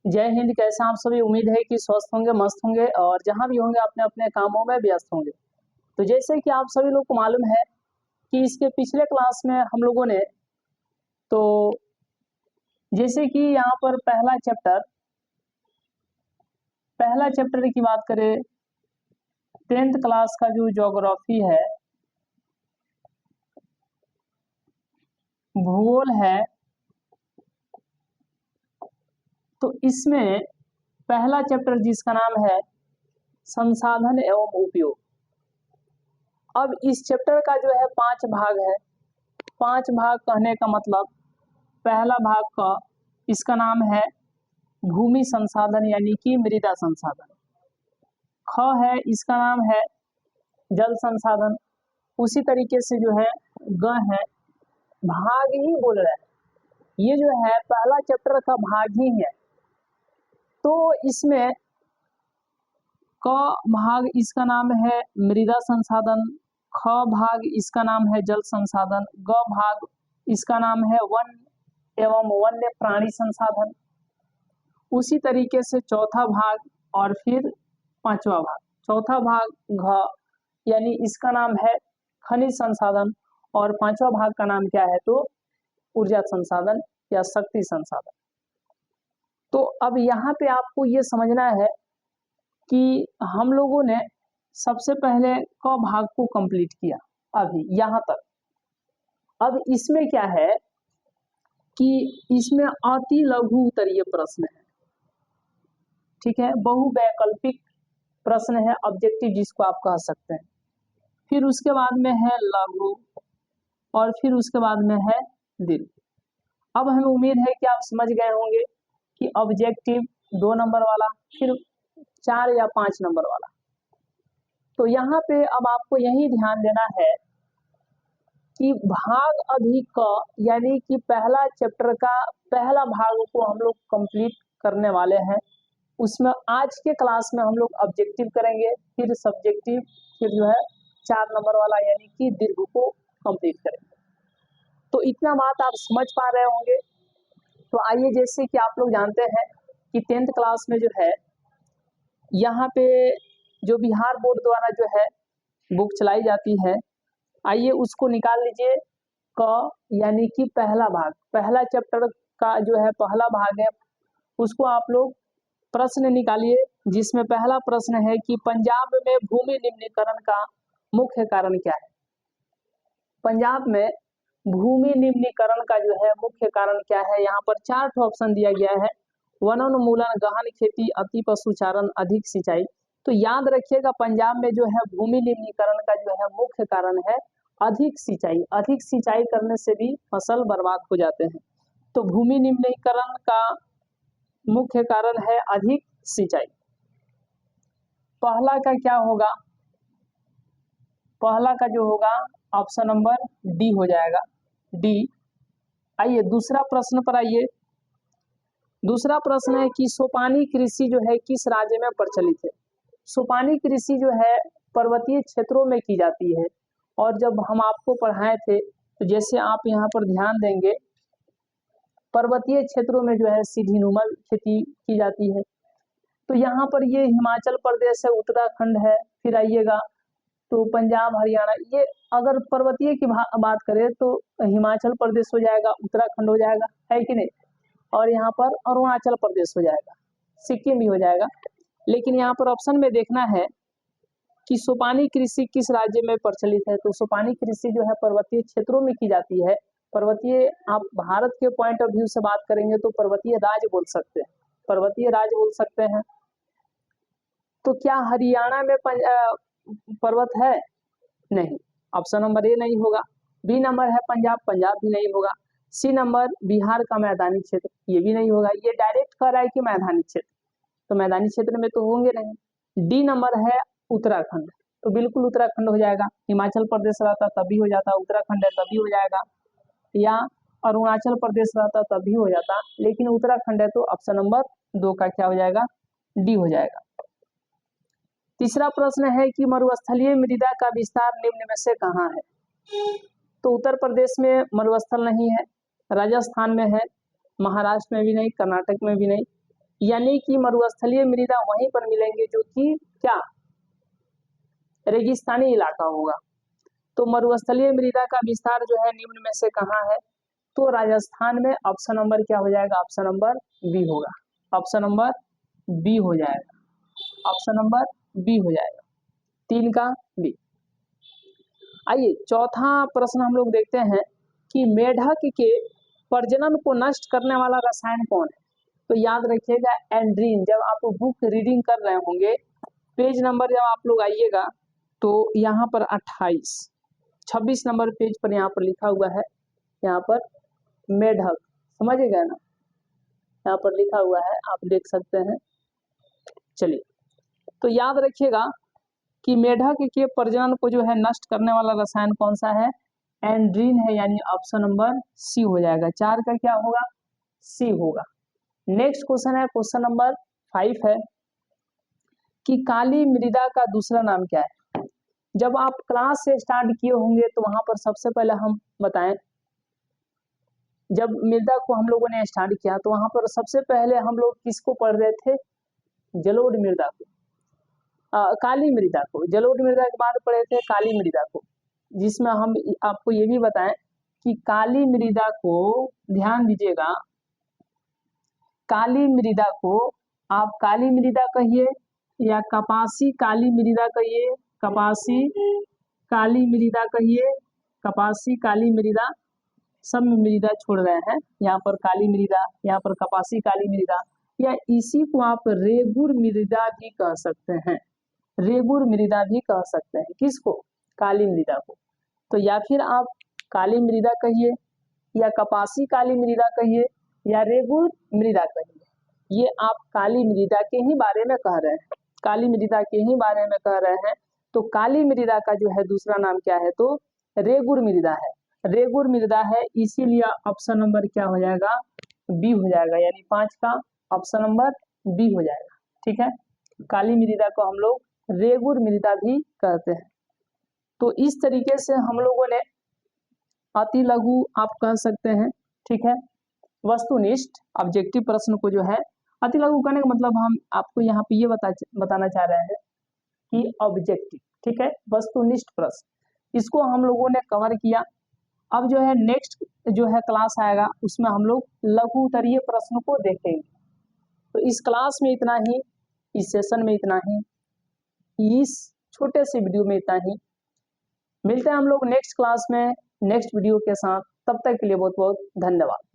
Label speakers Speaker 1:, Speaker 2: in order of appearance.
Speaker 1: जय हिंद। कैसे आप सभी? उम्मीद है कि स्वस्थ होंगे, मस्त होंगे और जहां भी होंगे अपने अपने कामों में व्यस्त होंगे। तो जैसे कि आप सभी लोग को मालूम है कि इसके पिछले क्लास में हम लोगों ने तो जैसे कि यहाँ पर पहला चैप्टर की बात करें, 10th क्लास का जो ज्योग्राफी है, भूगोल है, तो इसमें पहला चैप्टर जिसका नाम है संसाधन एवं उपयोग। अब इस चैप्टर का जो है 5 भाग है। 5 भाग कहने का मतलब, पहला भाग का इसका नाम है भूमि संसाधन यानी कि मृदा संसाधन। ख है, इसका नाम है जल संसाधन। उसी तरीके से जो है ग है, भाग ही बोल रहा है, ये जो है पहला चैप्टर का भाग ही है। तो इसमें क भाग इसका नाम है मृदा संसाधन, ख भाग इसका नाम है जल संसाधन, ग भाग इसका नाम है वन एवं वन्य प्राणी संसाधन। उसी तरीके से चौथा भाग और फिर पांचवा भाग। चौथा भाग घ यानी इसका नाम है खनिज संसाधन और पांचवा भाग का नाम क्या है तो ऊर्जा संसाधन या शक्ति संसाधन। तो अब यहाँ पे आपको ये समझना है कि हम लोगों ने सबसे पहले क भाग को कंप्लीट किया अभी यहाँ तक। अब इसमें क्या है कि इसमें अति लघु उत्तरीय प्रश्न है, ठीक है, बहुवैकल्पिक प्रश्न है, ऑब्जेक्टिव जिसको आप कह सकते हैं। फिर उसके बाद में है लघु और फिर उसके बाद में है दीर्घ। अब हमें उम्मीद है कि आप समझ गए होंगे कि ऑब्जेक्टिव 2 नंबर वाला, फिर 4 या 5 नंबर वाला। तो यहाँ पे अब आपको यही ध्यान देना है कि भाग अधिक क यानी कि पहला चैप्टर का पहला भाग को हम लोग कंप्लीट करने वाले हैं। उसमें आज के क्लास में हम लोग ऑब्जेक्टिव करेंगे, फिर सब्जेक्टिव, फिर जो है 4 नंबर वाला यानी कि दीर्घ को कंप्लीट करेंगे। तो इतना बात आप समझ पा रहे होंगे। तो आइए, जैसे कि आप लोग जानते हैं कि 10th क्लास में जो है यहाँ पे जो बिहार बोर्ड द्वारा जो है बुक चलाई जाती है, आइए उसको निकाल लीजिए। क यानी कि पहला भाग, पहला चैप्टर का जो है पहला भाग है, उसको आप लोग प्रश्न निकालिए, जिसमें पहला प्रश्न है कि पंजाब में भूमि निम्नीकरण का मुख्य कारण क्या है। पंजाब में भूमि निम्नीकरण का जो है मुख्य कारण क्या है। यहाँ पर 4 ऑप्शन दिया गया है, वनोन्मूलन, गहन खेती, अति पशुचारण, अधिक सिंचाई। तो याद रखिएगा, पंजाब में जो है भूमि निम्नीकरण का जो है मुख्य कारण है अधिक सिंचाई। अधिक सिंचाई करने से भी फसल बर्बाद हो जाते हैं। तो भूमि निम्नीकरण का मुख्य कारण है अधिक सिंचाई। पहला का क्या होगा? पहला का जो होगा ऑप्शन नंबर डी हो जाएगा, डी। आइए दूसरा प्रश्न पर आइए। दूसरा प्रश्न है कि सोपानी कृषि जो है किस राज्य में प्रचलित है। सोपानी कृषि जो है पर्वतीय क्षेत्रों में की जाती है। और जब हम आपको पढ़ाए थे तो जैसे आप यहाँ पर ध्यान देंगे, पर्वतीय क्षेत्रों में जो है सीढ़ीनुमा खेती की जाती है। तो यहाँ पर ये हिमाचल प्रदेश है, उत्तराखंड है, फिर आइएगा तो पंजाब, हरियाणा। ये अगर पर्वतीय की बात करें तो हिमाचल प्रदेश हो जाएगा, उत्तराखंड हो जाएगा, है कि नहीं, और यहाँ पर अरुणाचल प्रदेश हो जाएगा, सिक्किम भी हो जाएगा। लेकिन यहाँ पर ऑप्शन में देखना है कि सोपानी कृषि किस राज्य में प्रचलित है। तो सोपानी कृषि जो है पर्वतीय क्षेत्रों में की जाती है। पर्वतीय, आप भारत के पॉइंट ऑफ व्यू से बात करेंगे तो पर्वतीय राज्य बोल सकते हैं, पर्वतीय राज्य बोल सकते हैं। तो क्या हरियाणा में पर्वत है? नहीं, ऑप्शन नंबर ए नहीं होगा। बी नंबर है पंजाब, पंजाब भी नहीं होगा। सी नंबर बिहार का मैदानी क्षेत्र, ये भी नहीं होगा। ये डायरेक्ट कह रहा है कि मैदानी क्षेत्र, तो मैदानी क्षेत्र में तो होंगे नहीं। डी नंबर है उत्तराखंड, तो बिल्कुल उत्तराखंड हो जाएगा। हिमाचल प्रदेश रहता तब भी हो जाता, उत्तराखंड है तब भी हो जाएगा, या अरुणाचल प्रदेश रहता तब भी हो जाता, लेकिन उत्तराखंड है तो ऑप्शन नंबर 2 का क्या हो जाएगा, डी हो जाएगा। तीसरा प्रश्न है कि मरुस्थलीय मृदा का विस्तार निम्न में से कहाँ है। तो उत्तर प्रदेश में मरुस्थल नहीं है, राजस्थान में है, महाराष्ट्र में भी नहीं, कर्नाटक में भी नहीं, यानी कि मरुस्थलीय मृदा वहीं पर मिलेंगे जो कि क्या रेगिस्तानी इलाका होगा। तो मरुस्थलीय मृदा का विस्तार जो है निम्न में से कहाँ है, तो राजस्थान में। ऑप्शन नंबर क्या हो जाएगा, ऑप्शन नंबर बी होगा, ऑप्शन नंबर बी हो जाएगा, ऑप्शन नंबर बी हो जाएगा, 3 का बी। आइए चौथा प्रश्न हम लोग देखते हैं कि मेढक के प्रजनन को नष्ट करने वाला रसायन कौन है। तो याद रखिएगा एंड्रीन। जब आप बुक रीडिंग कर रहे होंगे, पेज नंबर जब आप लोग आइएगा तो यहाँ पर 26 नंबर पेज पर यहाँ पर लिखा हुआ है, यहाँ पर मेढक, समझिएगा ना, यहाँ पर लिखा हुआ है, आप देख सकते हैं। चलिए तो याद रखिएगा कि मेढक के प्रजनन को जो है नष्ट करने वाला रसायन कौन सा है, एंड्रीन है, यानी ऑप्शन नंबर सी हो जाएगा। 4 का क्या होगा, सी होगा। नेक्स्ट क्वेश्चन है, क्वेश्चन नंबर 5 है कि काली मृदा का दूसरा नाम क्या है। जब आप क्लास से स्टार्ट किए होंगे तो वहां पर सबसे पहले हम बताएं, जब मृदा को हम लोगों ने स्टार्ट किया तो वहां पर सबसे पहले हम लोग किसको पढ़ रहे थे, जलोढ़ मृदा को, काली मृदा को। जलोढ़ मृदा के बाद पढ़े थे काली मृदा को, जिसमें हम आपको ये भी बताएं कि काली मृदा को, ध्यान दीजिएगा, काली मृदा को आप काली मृदा कहिए या कपासी काली मृदा कहिए, कपासी काली मृदा कहिए, कपासी काली मृदा, सब मृदा छोड़ रहे हैं, यहाँ पर काली मृदा, यहाँ पर कपासी काली मृदा, या इसी को आप रेगुर मृदा भी कह सकते हैं, रेगुर मृदा भी कह सकते हैं। किसको, काली मृदा को। तो या फिर आप काली मृदा कहिए या कपासी काली मृदा कहिए या रेगुर मृदा कहिए, ये आप काली मृदा के ही बारे में कह रहे हैं, काली मृदा के ही बारे में कह रहे हैं। तो काली मृदा का जो है दूसरा नाम क्या है, तो रेगुर मृदा है, रेगुर मृदा है, इसीलिए ऑप्शन नंबर क्या हो जाएगा, बी हो जाएगा, यानी 5 का ऑप्शन नंबर बी हो जाएगा। ठीक है, काली मृदा को हम लोग रेगुर मृदा भी कहते हैं। तो इस तरीके से हम लोगों ने अति लघु आप कह सकते हैं, ठीक है, वस्तुनिष्ठ ऑब्जेक्टिव प्रश्न को जो है अति लघु करने का मतलब हम आपको यहाँ पे ये बताना चाह रहे हैं कि ऑब्जेक्टिव, ठीक है, वस्तुनिष्ठ प्रश्न, इसको हम लोगों ने कवर किया। अब जो है नेक्स्ट जो है क्लास आएगा, उसमें हम लोग लघु उत्तरीय प्रश्न को देखेंगे। तो इस क्लास में इतना ही, इस सेशन में इतना ही, इस छोटे से वीडियो में इतना ही। मिलते हैं हम लोग नेक्स्ट क्लास में नेक्स्ट वीडियो के साथ, तब तक के लिए बहुत बहुत धन्यवाद।